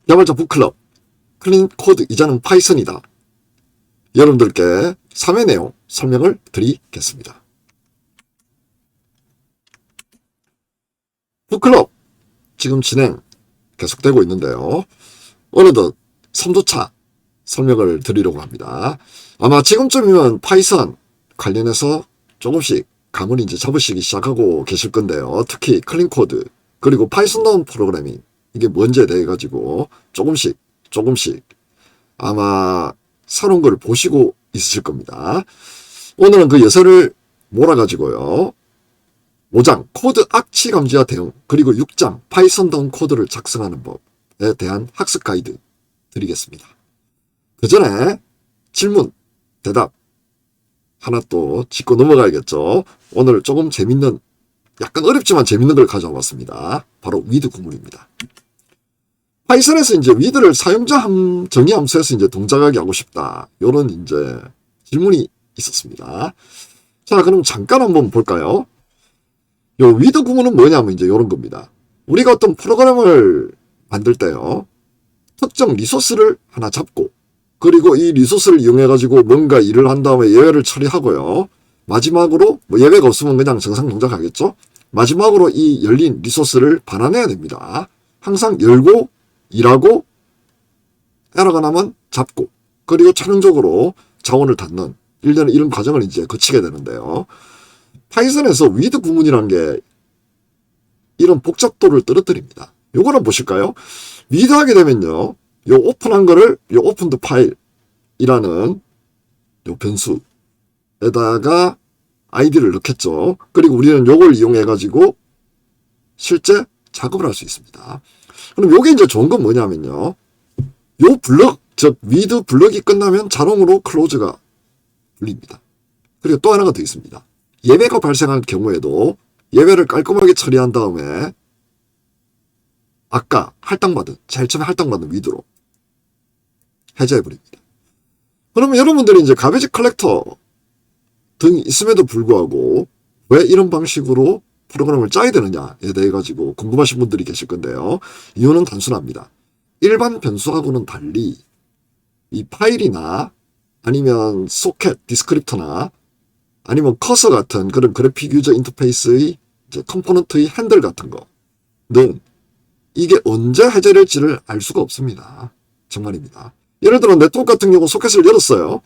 개발자 북클럽, 클린 코드 이자는 파이썬이다. 여러분들께 3회 내용 설명을 드리겠습니다. 북클럽 지금 진행 계속되고 있는데요. 어느덧 3주차 설명을 드리려고 합니다. 아마 지금쯤이면 파이썬 관련해서 조금씩 감을 이제 잡으시기 시작하고 계실 건데요. 특히 클린 코드 그리고 파이썬 나온 프로그래밍 이게 뭔지에 대해 가지고 조금씩 아마 새로운 걸 보시고 있으실 겁니다. 오늘은 그 요소를 몰아가지고요. 5장 코드 악취 감지와 대응 그리고 6장 파이썬다운 코드를 작성하는 법에 대한 학습 가이드 드리겠습니다. 그 전에 질문, 대답 하나 또 짚고 넘어가야겠죠. 오늘 조금 재밌는, 약간 어렵지만 재밌는 걸 가져와 봤습니다. 바로 위드 구문입니다. 파이썬에서 이제 위드를 사용자 정의 함수에서 이제 동작하게 하고 싶다. 요런 이제 질문이 있었습니다. 자, 그럼 잠깐 한번 볼까요? 요 위드 구문은 뭐냐면 이제 요런 겁니다. 우리가 어떤 프로그램을 만들 때요. 특정 리소스를 하나 잡고 그리고 이 리소스를 이용해 가지고 뭔가 일을 한 다음에 예외를 처리하고요. 마지막으로 뭐 예외가 없으면 그냥 정상 동작하겠죠. 마지막으로 이 열린 리소스를 반환해야 됩니다. 항상 열고 일하고 에러가 나면 잡고 그리고 최종적으로 자원을 닫는 일련의 이런 과정을 이제 거치게 되는데요. 파이썬에서 위드 구문이라는 게 이런 복잡도를 떨어뜨립니다. 요거는 보실까요? 위드 하게 되면요. 요 오픈한 거를 요 오픈드 파일이라는 요 변수에다가 아이디를 넣겠죠. 그리고 우리는 요걸 이용해 가지고 실제 작업을 할 수 있습니다. 그럼 요게 이제 좋은 건 뭐냐면요. 요 블럭, 즉 위드 블럭이 끝나면 자동으로 클로즈가 풀립니다. 그리고 또 하나가 더 있습니다. 예외가 발생한 경우에도 예외를 깔끔하게 처리한 다음에 아까 제일 처음에 할당받은 위드로 해제해버립니다. 그러면 여러분들이 이제 가베지 컬렉터 등이 있음에도 불구하고 왜 이런 방식으로 프로그램을 짜야 되느냐에 대해 가지고 궁금하신 분들이 계실 건데요. 이유는 단순합니다. 일반 변수하고는 달리 이 파일이나 아니면 소켓, 디스크립터나 아니면 커서 같은 그런 그래픽 유저 인터페이스의 이제 컴포넌트의 핸들 같은 거는 이게 언제 해제될지를 알 수가 없습니다. 정말입니다. 예를 들어 네트워크 같은 경우 소켓을 열었어요.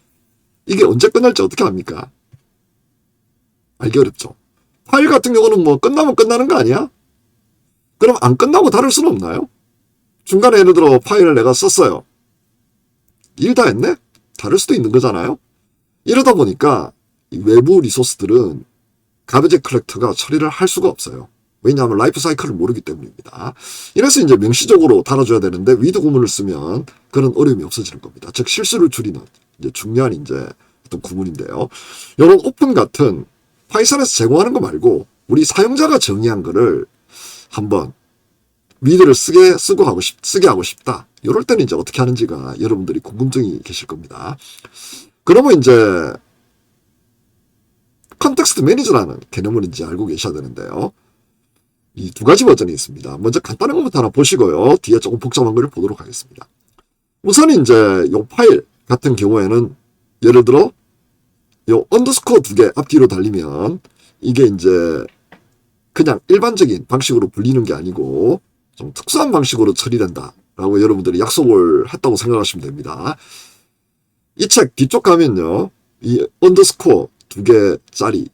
이게 언제 끝날지 어떻게 합니까? 알기 어렵죠. 파일 같은 경우는 뭐 끝나면 끝나는 거 아니야? 그럼 안 끝나고 다룰 수는 없나요? 중간에 예를 들어 파일을 내가 썼어요. 일 다 했네? 다를 수도 있는 거잖아요. 이러다 보니까 이 외부 리소스들은 가베지 컬렉터가 처리를 할 수가 없어요. 왜냐하면 라이프 사이클을 모르기 때문입니다. 이래서 이제 명시적으로 달아줘야 되는데 위드 구문을 쓰면 그런 어려움이 없어지는 겁니다. 즉 실수를 줄이는 이제 중요한 이제 어떤 구문인데요. 이런 오픈 같은 파이썬에서 제공하는 거 말고 우리 사용자가 정의한 거를 한번 위드를 쓰게 하고 싶다. 이럴 때는 이제 어떻게 하는지가 여러분들이 궁금증이 계실 겁니다. 그러면 이제 컨텍스트 매니저라는 개념을 이제 알고 계셔야 되는데요. 이 두 가지 버전이 있습니다. 먼저 간단한 것부터 하나 보시고요. 뒤에 조금 복잡한 걸 보도록 하겠습니다. 우선 이제 요 파일 같은 경우에는 예를 들어 요 언더스코어 2개 앞뒤로 달리면 이게 이제 그냥 일반적인 방식으로 불리는 게 아니고 좀 특수한 방식으로 처리된다 라고 여러분들이 약속을 했다고 생각하시면 됩니다. 이 책 뒤쪽 가면요. 이 언더스코어 2개짜리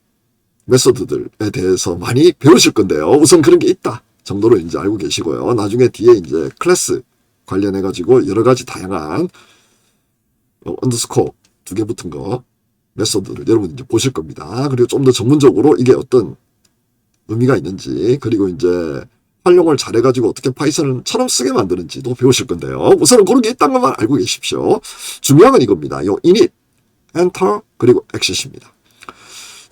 메소드들에 대해서 많이 배우실 건데요. 우선 그런 게 있다 정도로 이제 알고 계시고요. 나중에 뒤에 이제 클래스 관련해 가지고 여러 가지 다양한 언더스코어 2개 붙은 거 메소드를 여러분 이제 보실 겁니다. 그리고 좀 더 전문적으로 이게 어떤 의미가 있는지 그리고 이제 활용을 잘해가지고 어떻게 파이썬처럼 쓰게 만드는지도 배우실 건데요. 우선은 그런 게 있다는 것만 알고 계십시오. 중요한 건 이겁니다. 요 init, enter, 그리고 exit입니다.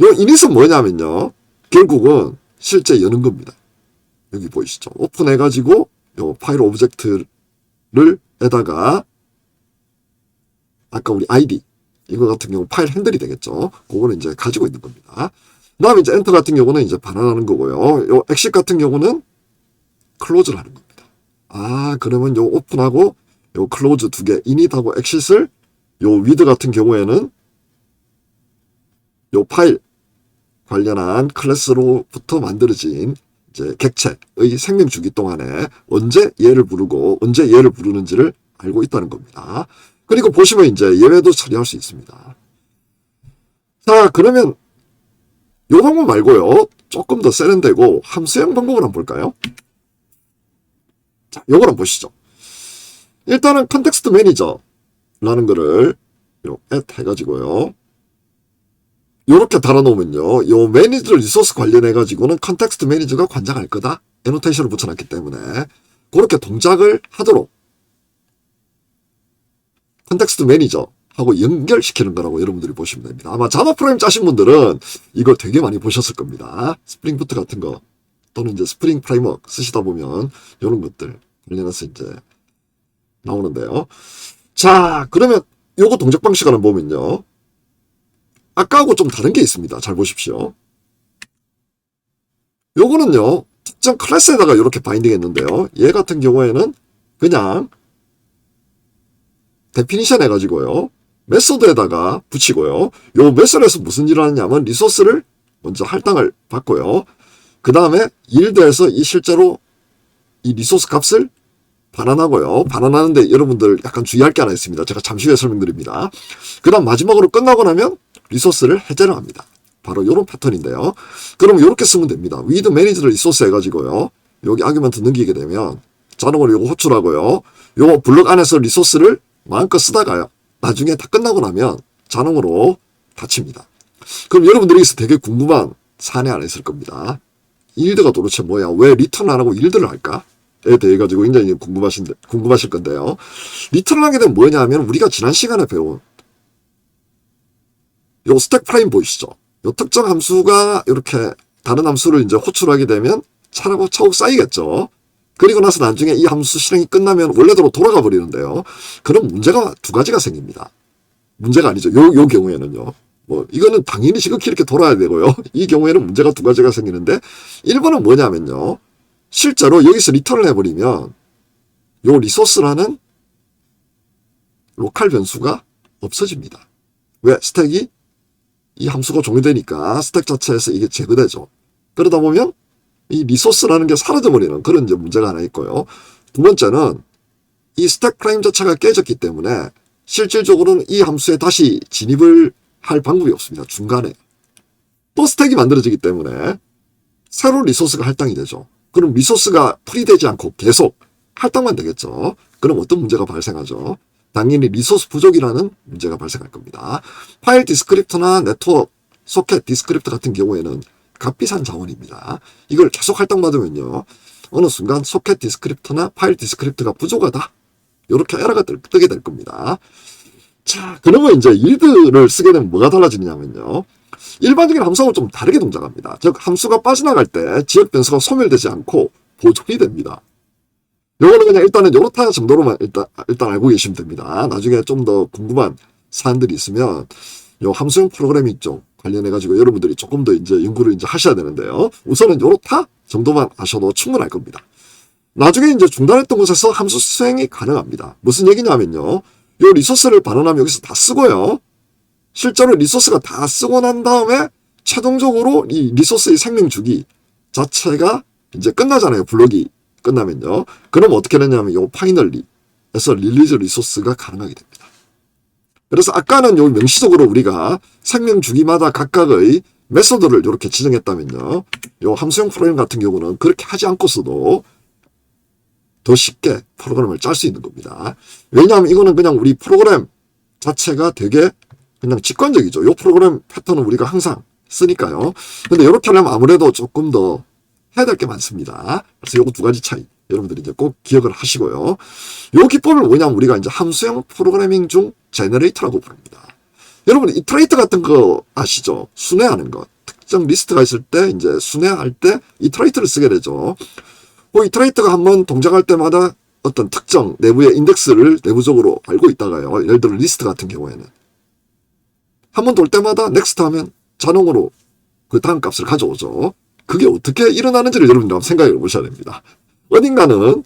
요 init은 뭐냐면요. 결국은 실제 여는 겁니다. 여기 보이시죠? 오픈해가지고 요 파일 오브젝트를 에다가 아까 우리 ID 이거 같은 경우 파일 핸들이 되겠죠. 그거는 이제 가지고 있는 겁니다. 그 다음에 이제 엔터 같은 경우는 이제 반환하는 거고요. 요 exit 같은 경우는 클로즈를 하는 겁니다. 그러면 요 오픈하고 요 클로즈 두 개, init하고 exit을 요 with 같은 경우에는 요 파일 관련한 클래스로부터 만들어진 이제 객체의 생명 주기 동안에 언제 얘를 부르고 언제 얘를 부르는지를 알고 있다는 겁니다. 그리고 보시면 이제 예외도 처리할 수 있습니다. 자, 그러면 요 방법 말고요. 조금 더 세련되고 함수형 방법을 한번 볼까요? 자, 요걸 한번 보시죠. 일단은 컨텍스트 매니저라는 거를 요 add 해가지고요. 요렇게 달아놓으면요. 요 매니저 리소스 관련해가지고는 컨텍스트 매니저가 관장할 거다. 애노테이션을 붙여놨기 때문에 그렇게 동작을 하도록 컨텍스트 매니저하고 연결시키는 거라고 여러분들이 보시면 됩니다. 아마 자바 프로그램 짜신 분들은 이거 되게 많이 보셨을 겁니다. 스프링 부트 같은 거 또는 이제 스프링 프레임워크 쓰시다 보면 이런 것들 관련해서 이제 나오는데요. 자, 그러면 요거 동작 방식을 한번 보면요. 아까하고 좀 다른 게 있습니다. 잘 보십시오. 요거는요. 특정 클래스에다가 이렇게 바인딩 했는데요. 얘 같은 경우에는 그냥 데피니션 해가지고요. 메소드에다가 붙이고요. 요 메소드에서 무슨 일을 하냐면 리소스를 먼저 할당을 받고요. 그 다음에 일드에서 이 실제로 이 리소스 값을 반환하고요. 반환하는데 여러분들 약간 주의할 게 하나 있습니다. 제가 잠시 후에 설명드립니다. 그 다음 마지막으로 끝나고 나면 리소스를 해제를 합니다. 바로 이런 패턴인데요. 그럼 이렇게 쓰면 됩니다. with managed resource 해가지고요. 여기 아규먼트 넘기게 되면 자동으로 요거 호출하고요. 요 블록 안에서 리소스를 마음껏 쓰다가요. 나중에 다 끝나고 나면 자동으로 닫힙니다. 그럼 여러분들이 여기서 되게 궁금한 사례 하나 있을 겁니다. 일드가 도대체 뭐야? 왜 리턴 안 하고 일드를 할까? 에 대해 가지고 굉장히 궁금하실 건데요. 리턴을 하게 되면 뭐냐 하면 우리가 지난 시간에 배운 요 스택 프레임 보이시죠? 요 특정 함수가 이렇게 다른 함수를 이제 호출하게 되면 차곡차곡 쌓이겠죠. 그리고 나서 나중에 이 함수 실행이 끝나면 원래대로 돌아가 버리는데요. 그럼 문제가 두 가지가 생깁니다. 문제가 아니죠. 요 경우에는요. 이거는 당연히 지극히 이렇게 돌아야 되고요. 이 경우에는 문제가 두 가지가 생기는데 1번은 뭐냐면요. 실제로 여기서 리턴을 해버리면 요 리소스라는 로컬 변수가 없어집니다. 왜? 스택이 이 함수가 종료되니까 스택 자체에서 이게 제거되죠. 그러다 보면 이 리소스라는 게 사라져버리는 그런 이제 문제가 하나 있고요. 두 번째는 이 스택 프레임 자체가 깨졌기 때문에 실질적으로는 이 함수에 다시 진입을 할 방법이 없습니다. 중간에. 또 스택이 만들어지기 때문에 새로운 리소스가 할당이 되죠. 그럼 리소스가 풀이되지 않고 계속 할당만 되겠죠. 그럼 어떤 문제가 발생하죠? 당연히 리소스 부족이라는 문제가 발생할 겁니다. 파일 디스크립터나 네트워크 소켓 디스크립터 같은 경우에는 값비싼 자원입니다. 이걸 계속 할당받으면요. 어느 순간 소켓 디스크립터나 파일 디스크립터가 부족하다. 이렇게 에러가 뜨게 될 겁니다. 자, 그러면 이제 일드를 쓰게 되면 뭐가 달라지냐면요. 일반적인 함수하고 좀 다르게 동작합니다. 즉 함수가 빠져나갈 때 지역 변수가 소멸되지 않고 보존이 됩니다. 요거는 그냥 일단은 요렇다 정도로만 일단 알고 계시면 됩니다. 나중에 좀 더 궁금한 사안들이 있으면 요 함수형 프로그래밍 쪽 관련해가지고 여러분들이 조금 더 이제 연구를 이제 하셔야 되는데요. 우선은 요렇다 정도만 아셔도 충분할 겁니다. 나중에 이제 중단했던 곳에서 함수 수행이 가능합니다. 무슨 얘기냐면요. 요 리소스를 반환하면 여기서 다 쓰고요. 실제로 리소스가 다 쓰고 난 다음에 최종적으로 이 리소스의 생명 주기 자체가 이제 끝나잖아요. 블록이 끝나면요. 그럼 어떻게 되냐면 요 파이널리에서 릴리즈 리소스가 가능하게 됩니다. 그래서 아까는 요 명시적으로 우리가 생명 주기마다 각각의 메소드를 이렇게 지정했다면요. 요 함수형 프로그램 같은 경우는 그렇게 하지 않고서도 더 쉽게 프로그램을 짤 수 있는 겁니다. 왜냐하면 이거는 그냥 우리 프로그램 자체가 되게 그냥 직관적이죠. 요 프로그램 패턴은 우리가 항상 쓰니까요. 근데 이렇게 하려면 아무래도 조금 더 해야 될 게 많습니다. 그래서 요거 두 가지 차이 여러분들이 이제 꼭 기억을 하시고요. 요 기법을 뭐냐면 우리가 이제 함수형 프로그래밍 중 제너레이터라고 부릅니다. 여러분 이터레이터 같은 거 아시죠? 순회하는 것. 특정 리스트가 있을 때 이제 순회할 때 이터레이터를 쓰게 되죠. 그 이터레이터가 한번 동작할 때마다 어떤 특정 내부의 인덱스를 내부적으로 알고 있다가요. 예를 들어 리스트 같은 경우에는 한 번 돌 때마다 next 하면 자동으로 그 다음 값을 가져오죠. 그게 어떻게 일어나는지를 여러분들 한번 생각해 보셔야 됩니다. 어딘가는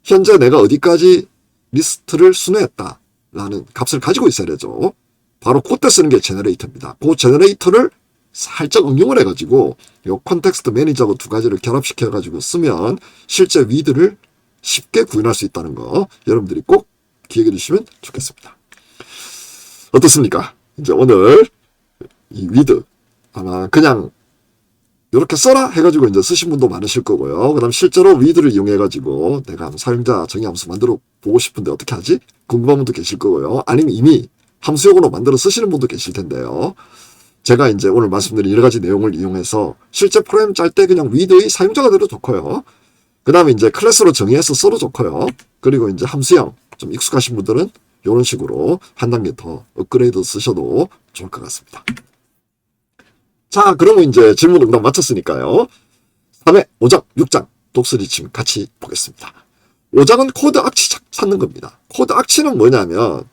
현재 내가 어디까지 리스트를 순회했다라는 값을 가지고 있어야 되죠. 바로 그때 쓰는 게 제너레이터입니다. 그 제너레이터를 살짝 응용을 해가지고 요 컨텍스트 매니저하고 두 가지를 결합시켜가지고 쓰면 실제 위드를 쉽게 구현할 수 있다는 거 여러분들이 꼭 기억해 주시면 좋겠습니다. 어떻습니까? 이제 오늘 이 위드 아마 그냥 이렇게 써라 해가지고 이제 쓰신 분도 많으실 거고요. 그 다음 실제로 위드를 이용해가지고 내가 사용자 정의 함수 만들어 보고 싶은데 어떻게 하지? 궁금한 분도 계실 거고요. 아니면 이미 함수용으로 만들어 쓰시는 분도 계실 텐데요. 제가 이제 오늘 말씀드린 여러 가지 내용을 이용해서 실제 프로그램 짤 때 그냥 위드의 사용자가 돼도 좋고요. 그 다음에 이제 클래스로 정의해서 써도 좋고요. 그리고 이제 함수형 좀 익숙하신 분들은 이런 식으로 한 단계 더 업그레이드 쓰셔도 좋을 것 같습니다. 자, 그러면 이제 질문 응답 마쳤으니까요. 3회 5장, 6장 독서 지침 같이 보겠습니다. 5장은 코드 악취 찾는 겁니다. 코드 악취는 뭐냐면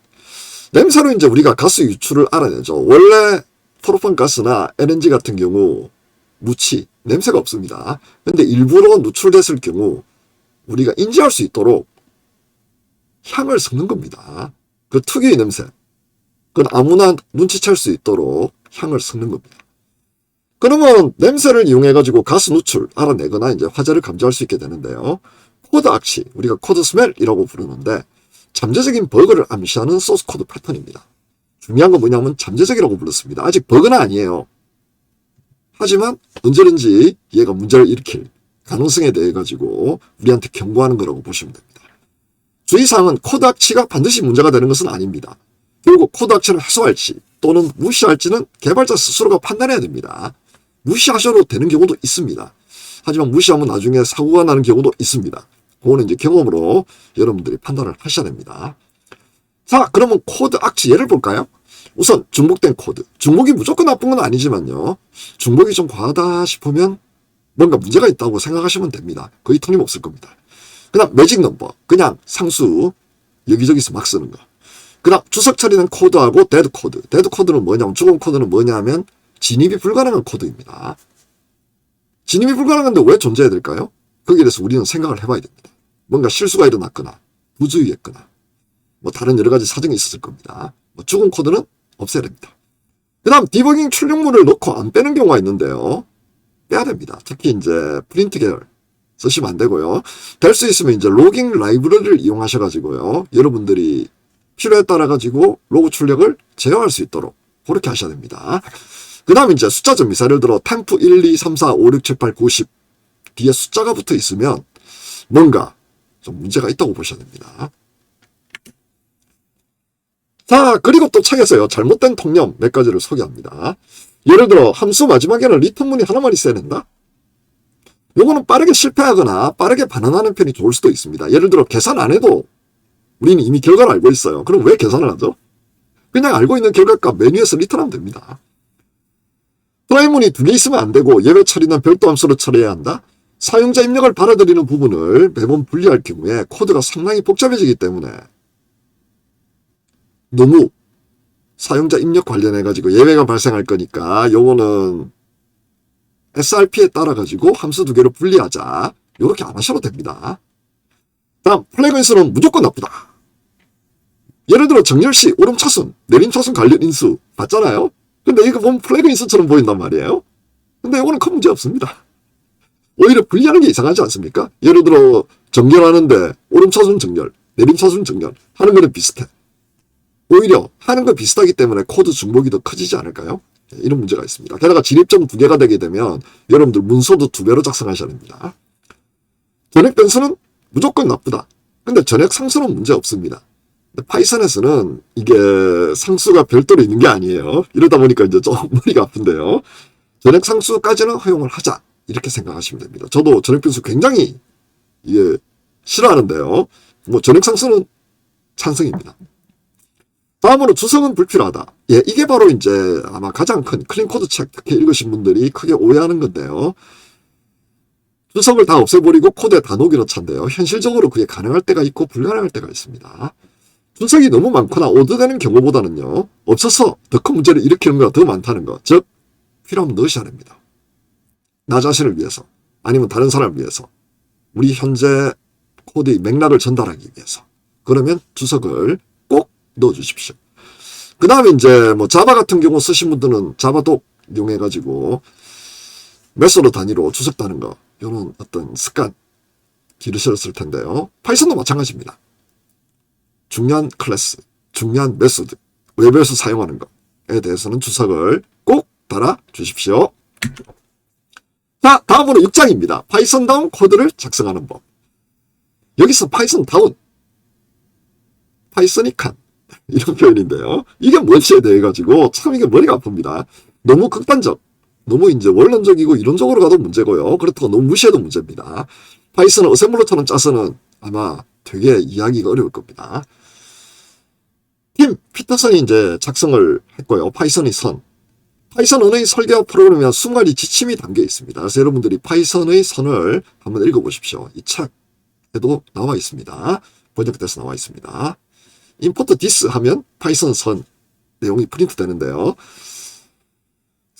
냄새로 이제 우리가 가스 유출을 알아내죠. 원래 프로판 가스나 LNG 같은 경우 무취, 냄새가 없습니다. 근데 일부러 누출됐을 경우 우리가 인지할 수 있도록 향을 섞는 겁니다. 그 특유의 냄새. 그건 아무나 눈치챌 수 있도록 향을 섞는 겁니다. 그러면 냄새를 이용해가지고 가스 누출 알아내거나 이제 화재를 감지할 수 있게 되는데요. 코드 악취, 우리가 코드 스멜이라고 부르는데 잠재적인 버그를 암시하는 소스 코드 패턴입니다. 중요한 건 뭐냐면 잠재적이라고 불렀습니다. 아직 버그는 아니에요. 하지만 언제든지 얘가 문제를 일으킬 가능성에 대해 가지고 우리한테 경고하는 거라고 보시면 됩니다. 주의사항은 코드 악취가 반드시 문제가 되는 것은 아닙니다. 결국 코드 악취를 해소할지 또는 무시할지는 개발자 스스로가 판단해야 됩니다. 무시하셔도 되는 경우도 있습니다. 하지만 무시하면 나중에 사고가 나는 경우도 있습니다. 그거는 이제 경험으로 여러분들이 판단을 하셔야 됩니다. 자, 그러면 코드 악취 예를 볼까요? 우선 중복된 코드. 중복이 무조건 나쁜 건 아니지만요. 중복이 좀 과하다 싶으면 뭔가 문제가 있다고 생각하시면 됩니다. 거의 틀림없을 겁니다. 그 다음 매직 넘버. 그냥 상수 여기저기서 막 쓰는 거. 그 다음 주석 처리된 코드하고 데드 코드. 데드 코드는 뭐냐면 죽은 코드는 뭐냐면 진입이 불가능한 코드입니다. 진입이 불가능한데 왜 존재해야 될까요? 거기에 대해서 우리는 생각을 해봐야 됩니다. 뭔가 실수가 일어났거나 부주의했거나 뭐 다른 여러 가지 사정이 있었을 겁니다. 뭐 죽은 코드는 없애야 됩니다. 그 다음 디버깅 출력물을 넣고 안 빼는 경우가 있는데요. 빼야 됩니다. 특히 이제 프린트 계열 쓰시면 안 되고요. 될 수 있으면 이제 로깅 라이브러리를 이용하셔가지고요. 여러분들이 필요에 따라 가지고 로그 출력을 제어할 수 있도록 그렇게 하셔야 됩니다. 그 다음 이제 숫자 정비사 예를 들어 템프 1, 2, 3, 4, 5, 6, 7, 8, 9, 10 뒤에 숫자가 붙어 있으면 뭔가 좀 문제가 있다고 보셔야 됩니다. 자, 그리고 또 책에서요. 잘못된 통념 몇 가지를 소개합니다. 예를 들어 함수 마지막에는 리턴문이 하나만 있어야 된다? 요거는 빠르게 실패하거나 빠르게 반환하는 편이 좋을 수도 있습니다. 예를 들어 계산 안 해도 우리는 이미 결과를 알고 있어요. 그럼 왜 계산을 하죠? 그냥 알고 있는 결과값 메뉴에서 리턴하면 됩니다. 트라이문이 2개 있으면 안 되고 예외 처리는 별도 함수로 처리해야 한다. 사용자 입력을 받아들이는 부분을 매번 분리할 경우에 코드가 상당히 복잡해지기 때문에 너무 사용자 입력 관련해가지고 예외가 발생할 거니까 요거는 SRP에 따라가지고 함수 2개를 분리하자. 요렇게 안 하셔도 됩니다. 다음 플래그인수는 무조건 나쁘다. 예를 들어 정렬시, 오름차순, 내림차순 관련 인수 봤잖아요. 근데 이거 보면 플래그인수처럼 보인단 말이에요. 근데 이거는 큰 문제 없습니다. 오히려 분리하는 게 이상하지 않습니까? 예를 들어 정렬하는데 오름차순 정렬, 내림차순 정렬 하는 거는 비슷해. 오히려 하는 거 비슷하기 때문에 코드 중복이 더 커지지 않을까요? 이런 문제가 있습니다. 게다가 진입점 2개가 되게 되면 여러분들 문서도 2배로 작성하셔야 됩니다. 전액 변수는 무조건 나쁘다. 근데 전액 상수는 문제 없습니다. 근데 파이썬에서는 이게 상수가 별도로 있는 게 아니에요. 이러다 보니까 이제 좀 머리가 아픈데요. 전액 상수까지는 허용을 하자. 이렇게 생각하시면 됩니다. 저도 전액 변수 굉장히 이게 싫어하는데요. 뭐 전액 상수는 찬성입니다. 다음으로 주석은 불필요하다. 예, 이게 바로 이제 아마 가장 큰 클린코드 책 특히 읽으신 분들이 크게 오해하는 건데요. 주석을 다 없애버리고 코드에 다 녹여놓자인데요. 현실적으로 그게 가능할 때가 있고 불가능할 때가 있습니다. 주석이 너무 많거나 오더되는 경우보다는요. 없어서 더 큰 문제를 일으키는 거가 더 많다는 거. 즉 필요하면 넣으셔야 됩니다. 나 자신을 위해서 아니면 다른 사람을 위해서 우리 현재 코드의 맥락을 전달하기 위해서. 그러면 주석을 꼭 넣어주십시오. 그 다음에 이제 뭐 자바 같은 경우 쓰신 분들은 자바독 이용해가지고 메소드 단위로 주석 따는 거, 이런 어떤 습관 기르셨을 텐데요. 파이썬도 마찬가지입니다. 중요한 클래스, 중요한 메소드, 웹에서 사용하는 것에 대해서는 주석을 꼭 달아 주십시오. 자, 다음으로 6장입니다. 파이썬다운 코드를 작성하는 법. 여기서 파이썬다운, 파이썬이칸 이런 표현인데요. 이게 뭔지에 대해 가지고 참 이게 머리가 아픕니다. 너무 극단적, 너무 이제 원론적이고 이론적으로 가도 문제고요. 그렇다고 너무 무시해도 문제입니다. 파이썬을 어셈블러처럼 짜서는 아마 되게 이해하기가 어려울 겁니다. 팀 피터슨이 이제 작성을 했고요. 파이썬의 선. 파이썬 언어의 설계와 프로그램에 수많이 지침이 담겨 있습니다. 그래서 여러분들이 파이썬의 선을 한번 읽어보십시오. 이 책에도 나와 있습니다. 번역돼서 나와 있습니다. import this 하면 파이썬 선 내용이 프린트 되는데요.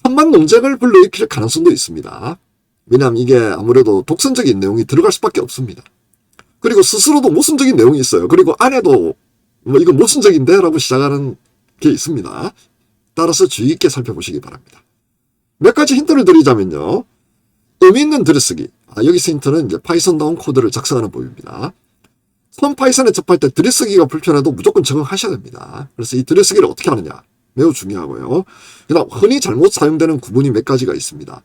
선만 논쟁을 불러일으킬 가능성도 있습니다. 왜냐하면 이게 아무래도 독선적인 내용이 들어갈 수밖에 없습니다. 그리고 스스로도 모순적인 내용이 있어요. 그리고 안에도 뭐 이거 모순적인데 라고 시작하는 게 있습니다. 따라서 주의 깊게 살펴보시기 바랍니다. 몇 가지 힌트를 드리자면요. 의미 있는 들여쓰기. 여기서 힌트는 이제 파이썬다운 코드를 작성하는 법입니다. 처음 파이썬에 접할 때 들여쓰기가 불편해도 무조건 적응하셔야 됩니다. 그래서 이 들여쓰기를 어떻게 하느냐. 매우 중요하고요. 그다음 흔히 잘못 사용되는 구문이 몇 가지가 있습니다.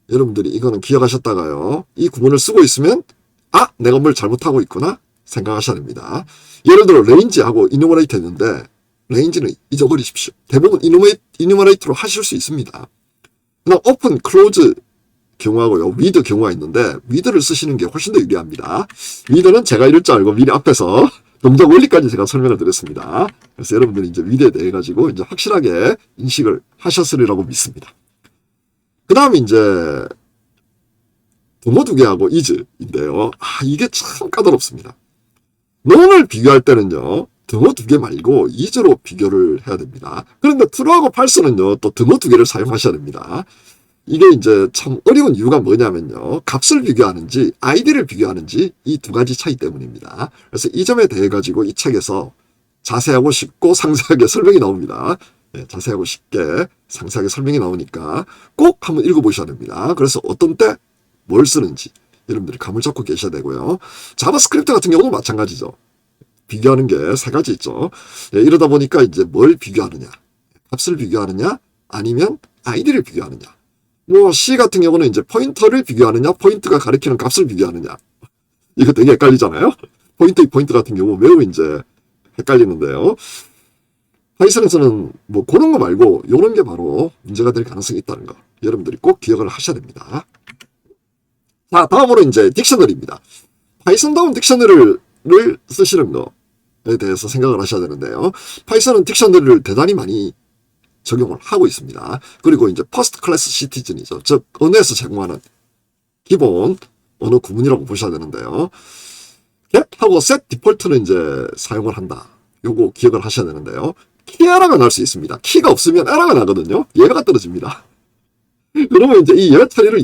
여러분들이 이거는 기억하셨다가요. 이 구문을 쓰고 있으면 내가 뭘 잘못하고 있구나 생각하셔야 됩니다. 예를 들어 레인지하고 이누머레이트 했는데 레인지는 잊어버리십시오. 대부분 이누머레이트로 하실 수 있습니다. 그다음 오픈, 클로즈 경우하고요. 위드 경우가 있는데 위드를 쓰시는 게 훨씬 더 유리합니다. 위드는 제가 이럴 줄 알고 미리 앞에서 동작 원리까지 제가 설명을 드렸습니다. 그래서 여러분들이 이제 위드에 대해 가지고 이제 확실하게 인식을 하셨으리라고 믿습니다. 그 다음에 이제 등호 두 개하고 is인데요. 이게 참 까다롭습니다. 논을 비교할 때는요. 등호 두 개 말고 is로 비교를 해야 됩니다. 그런데 true하고 false는요. 또 등호 두 개를 사용하셔야 됩니다. 이게 이제 참 어려운 이유가 뭐냐면요. 값을 비교하는지 id를 비교하는지 이 두 가지 차이 때문입니다. 그래서 이 점에 대해 가지고 이 책에서 자세하고 쉽고 상세하게 설명이 나옵니다. 자세하고 쉽게 상세하게 설명이 나오니까 꼭 한번 읽어보셔야 됩니다. 그래서 어떤 때 뭘 쓰는지 여러분들이 감을 잡고 계셔야 되고요. 자바스크립트 같은 경우도 마찬가지죠. 비교하는 게 세 가지 있죠. 이러다 보니까 이제 뭘 비교하느냐. 값을 비교하느냐 아니면 id를 비교하느냐. 뭐 C 같은 경우는 이제 포인터를 비교하느냐 포인트가 가리키는 값을 비교하느냐. 이거 되게 헷갈리잖아요. 포인트 같은 경우 매우 이제 헷갈리는데요. 파이썬에서는 뭐 그런 거 말고 이런 게 바로 문제가 될 가능성이 있다는 거 여러분들이 꼭 기억을 하셔야 됩니다. 자, 다음으로 이제 딕셔너리입니다. 파이썬다운 딕셔너리를 쓰시는 거에 대해서 생각을 하셔야 되는데요. 파이썬은 딕셔너리를 대단히 많이 적용을 하고 있습니다. 그리고 이제 퍼스트 클래스 시티즌이죠. 즉 언어에서 제공하는 기본 언어 구문이라고 보셔야 되는데요. get하고 set 디폴트는 이제 사용을 한다. 요거 기억을 하셔야 되는데요. 키 에러가 날 수 있습니다. 키가 없으면 에러가 나거든요. 예외가 떨어집니다. 그러면 이제 이 예외 처리를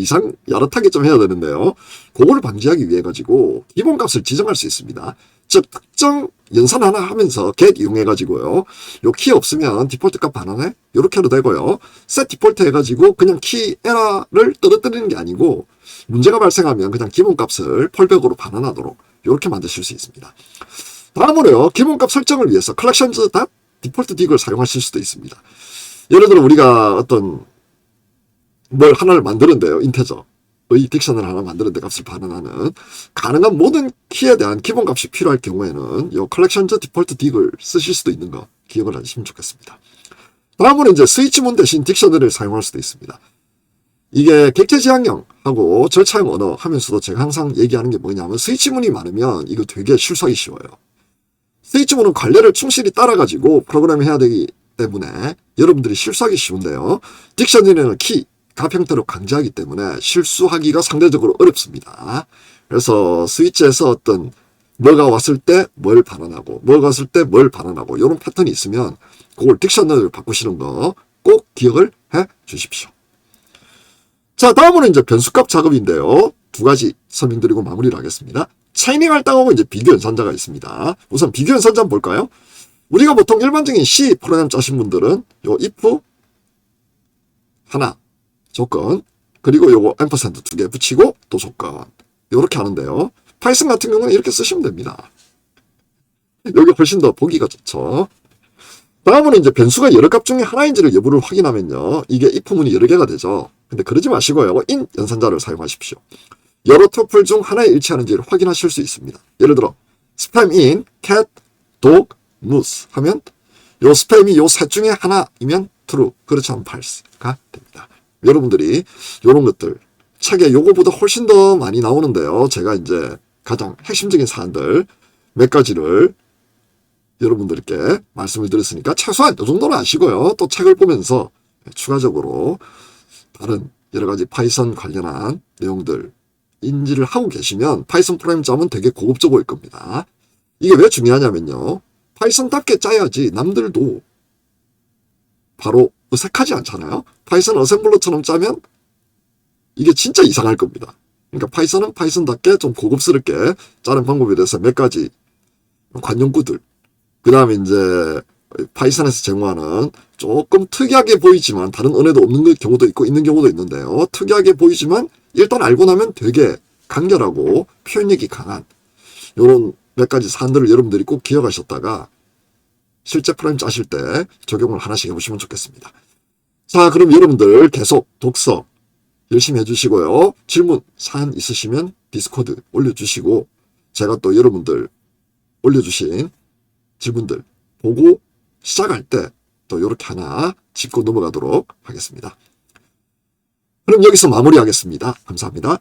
야릇하게 좀 해야 되는데요. 그거를 방지하기 위해 가지고 기본값을 지정할 수 있습니다. 즉 특정 연산 하나 하면서 get 이용해 가지고요. 요 키 없으면 디폴트 값 반환해 요렇게 해도 되고요. set 디폴트 해 가지고 그냥 키 에러를 떨어뜨리는 게 아니고 문제가 발생하면 그냥 기본값을 펄백으로 반환하도록 요렇게 만드실 수 있습니다. 다음으로요. 기본값 설정을 위해서 collections.default dig을 사용하실 수도 있습니다. 예를 들어 우리가 어떤 뭘 하나를 만드는데요. 인테저의 딕션을 하나 만드는데 값을 반환하는 가능한 모든 키에 대한 기본값이 필요할 경우에는 이 collections.default dig을 쓰실 수도 있는 거 기억을 하시면 좋겠습니다. 다음으로 이제 스위치문 대신 딕셔너리를 사용할 수도 있습니다. 이게 객체지향형하고 절차형 언어 하면서도 제가 항상 얘기하는 게 뭐냐면 스위치문이 많으면 이거 되게 실수하기 쉬워요. 스위치문은 관례를 충실히 따라가지고 프로그램을 해야 되기 때문에 여러분들이 실수하기 쉬운데요. 딕셔너리는 키, 값 형태로 강제하기 때문에 실수하기가 상대적으로 어렵습니다. 그래서 스위치에서 어떤 뭐가 왔을 때 뭘 반환하고 뭐가 왔을 때 뭘 반환하고 이런 패턴이 있으면 그걸 딕셔너리를 바꾸시는 거 꼭 기억을 해 주십시오. 자, 다음으로 이제 변수값 작업인데요. 두 가지 설명드리고 마무리를 하겠습니다. 체이닝 할당하고 이제 비교 연산자가 있습니다. 우선 비교 연산자 한번 볼까요? 우리가 보통 일반적인 C 프로그램 짜신 분들은 요 if 하나 조건 그리고 요거 앰퍼센드 2개 붙이고 또 조건 요렇게 하는데요. 파이썬 같은 경우는 이렇게 쓰시면 됩니다. 여기 훨씬 더 보기가 좋죠. 다음은 이제 변수가 여러 값 중에 하나인지를 여부를 확인하면요. 이게 if문이 여러 개가 되죠. 근데 그러지 마시고요. in 연산자를 사용하십시오. 여러 투플 중 하나에 일치하는지를 확인하실 수 있습니다. 예를 들어 spam in cat, dog, moose 하면 요 스팸이 요 셋 중에 하나이면 true, 그렇지 않으면 false가 됩니다. 여러분들이 요런 것들 책에 요거보다 훨씬 더 많이 나오는데요. 제가 이제 가장 핵심적인 사안들 몇 가지를 여러분들께 말씀을 드렸으니까 최소한 이 정도는 아시고요. 또 책을 보면서 추가적으로 다른 여러 가지 파이썬 관련한 내용들 인지를 하고 계시면 파이썬 프로그램 짜면 되게 고급적일 겁니다. 이게 왜 중요하냐면요. 파이썬답게 짜야지 남들도 바로 어색하지 않잖아요. 파이썬 어셈블러처럼 짜면 이게 진짜 이상할 겁니다. 그러니까 파이썬은 파이썬답게 좀 고급스럽게 짜는 방법에 대해서 몇 가지 관용구들, 그 다음에 이제 파이썬에서 제공하는 조금 특이하게 보이지만 다른 언어에도 없는 경우도 있고 있는 경우도 있는데요. 특이하게 보이지만 일단 알고 나면 되게 간결하고 표현력이 강한 이런 몇 가지 사안들을 여러분들이 꼭 기억하셨다가 실제 프로그램 짜실 때 적용을 하나씩 해보시면 좋겠습니다. 자, 그럼 여러분들 계속 독서 열심히 해주시고요. 질문, 사안 있으시면 디스코드 올려주시고 제가 또 여러분들 올려주신 질문들 보고 시작할 때 또 이렇게 하나 짚고 넘어가도록 하겠습니다. 그럼 여기서 마무리하겠습니다. 감사합니다.